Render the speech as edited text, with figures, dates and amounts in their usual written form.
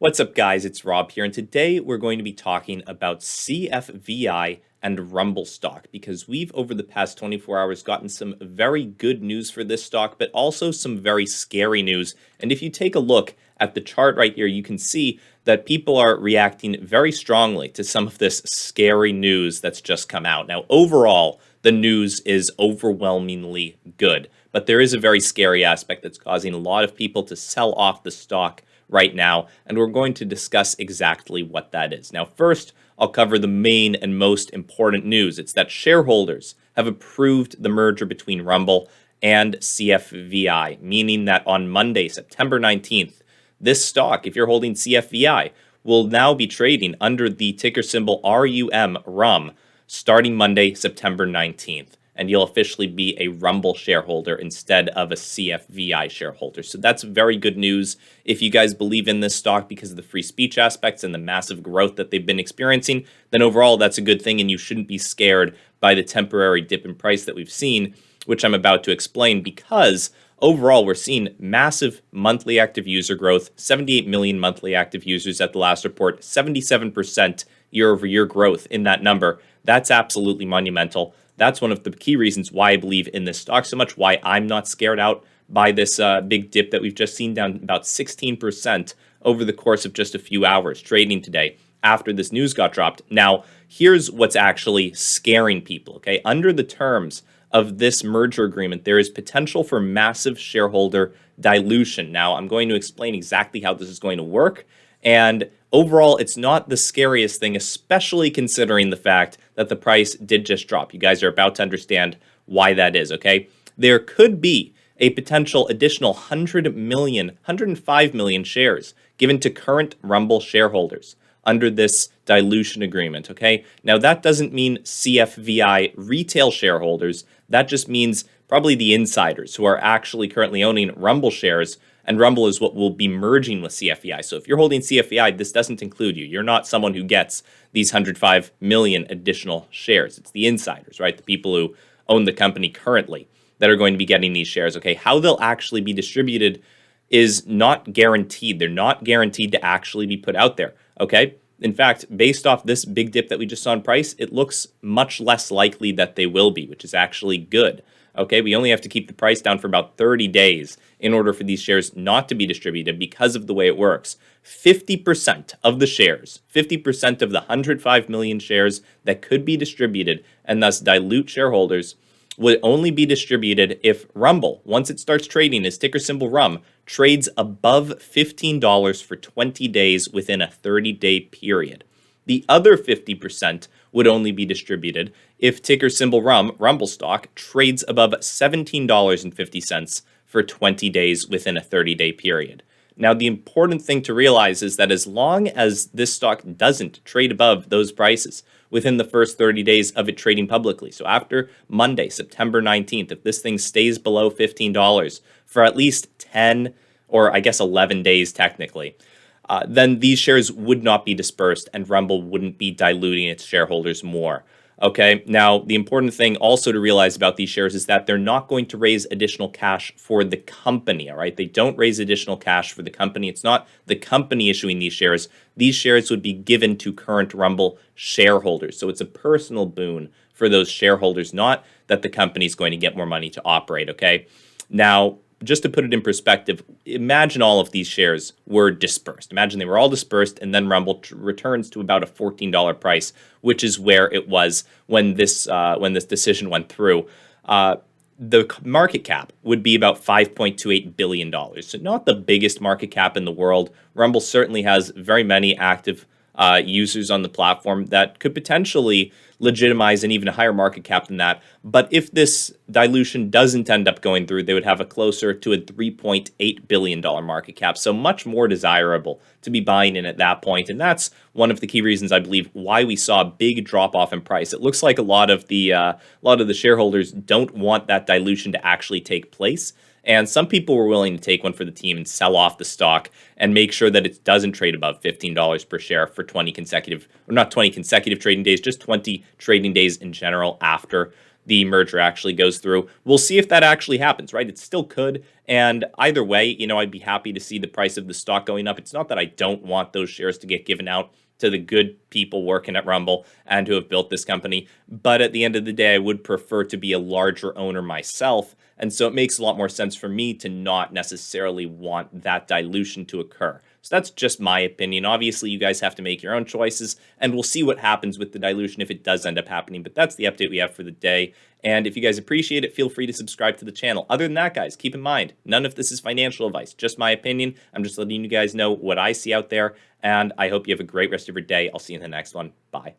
What's up, guys? It's Rob here, and today we're going to be talking about CFVI and Rumble stock because we've, over the past 24 hours, gotten some very good news for this stock, but also some very scary news. And if you take a look at the chart right here, you can see that people are reacting very strongly to some of this scary news that's just come out. Now, overall, the news is overwhelmingly good, but there is a very scary aspect that's causing a lot of people to sell off the stock right now, and we're going to discuss exactly what that is. Now, first, I'll cover the main and most important news. It's that shareholders have approved the merger between Rumble and CFVI, meaning that on Monday, September 19th, this stock, if you're holding CFVI, will now be trading under the ticker symbol RUM, starting Monday, September 19th. And you'll officially be a Rumble shareholder instead of a CFVI shareholder. So that's very good news if you guys believe in this stock because of the free speech aspects and the massive growth that they've been experiencing. Then overall, that's a good thing, and you shouldn't be scared by the temporary dip in price that we've seen, which I'm about to explain, because overall, we're seeing massive monthly active user growth, 78 million monthly active users at the last report, 77% year-over-year growth in that number. That's absolutely monumental. That's one of the key reasons why I believe in this stock so much, why I'm not scared out by this big dip that we've just seen, down about 16% over the course of just a few hours trading today after this news got dropped. Now, here's what's actually scaring people, okay? Under the terms of this merger agreement, there is potential for massive shareholder dilution. Now, I'm going to explain exactly how this is going to work. And overall, it's not the scariest thing, especially considering the fact that the price did just drop. You guys are about to understand why that is, okay? There could be a potential additional 105 million shares given to current Rumble shareholders under this dilution agreement, okay? Now, that doesn't mean CFVI retail shareholders. That just means probably the insiders who are actually currently owning Rumble shares, and Rumble is what will be merging with CFVI. So if you're holding CFVI, this doesn't include you. You're not someone who gets these 105 million additional shares. It's the insiders, right? The people who own the company currently that are going to be getting these shares, okay? How they'll actually be distributed is not guaranteed. They're not guaranteed to actually be put out there, okay? In fact, based off this big dip that we just saw in price, it looks much less likely that they will be, which is actually good. Okay, we only have to keep the price down for about 30 days in order for these shares not to be distributed because of the way it works. 50% of the shares, 50% of the 105 million shares that could be distributed and thus dilute shareholders would only be distributed if Rumble, once it starts trading as ticker symbol RUM, trades above $15 for 20 days within a 30-day period. The other 50% would only be distributed if ticker symbol Rumble stock, trades above $17.50 for 20 days within a 30-day period. Now, the important thing to realize is that as long as this stock doesn't trade above those prices within the first 30 days of it trading publicly, so after Monday, September 19th, if this thing stays below $15 for at least 10 or I guess 11 days technically, then these shares would not be dispersed and Rumble wouldn't be diluting its shareholders more. Okay, now the important thing also to realize about these shares is that they're not going to raise additional cash for the company, all right? They don't raise additional cash for the company. It's not the company issuing these shares. These shares would be given to current Rumble shareholders. So it's a personal boon for those shareholders, not that the company's going to get more money to operate, okay? Now, just to put it in perspective, imagine all of these shares were dispersed. Imagine they were all dispersed, and then Rumble returns to about a $14 price, which is where it was when this decision went through. The market cap would be about $5.28 billion. So not the biggest market cap in the world. Rumble certainly has very many active users on the platform that could potentially legitimize an even higher market cap than that. But if this dilution doesn't end up going through, they would have a closer to a $3.8 billion market cap. So much more desirable to be buying in at that point. And that's one of the key reasons I believe why we saw a big drop off in price. It looks like a lot of the shareholders don't want that dilution to actually take place. And some people were willing to take one for the team and sell off the stock and make sure that it doesn't trade above $15 per share for 20 consecutive, or not 20 consecutive trading days, just 20 trading days in general after the merger actually goes through. We'll see if that actually happens, right? It still could. And either way, I'd be happy to see the price of the stock going up. It's not that I don't want those shares to get given out to the good people working at Rumble and who have built this company. But at the end of the day, I would prefer to be a larger owner myself. And so it makes a lot more sense for me to not necessarily want that dilution to occur. So that's just my opinion. Obviously, you guys have to make your own choices, and we'll see what happens with the dilution if it does end up happening. But that's the update we have for the day. And if you guys appreciate it, feel free to subscribe to the channel. Other than that, guys, keep in mind, none of this is financial advice, just my opinion. I'm just letting you guys know what I see out there, and I hope you have a great rest of your day. I'll see you in the next one. Bye.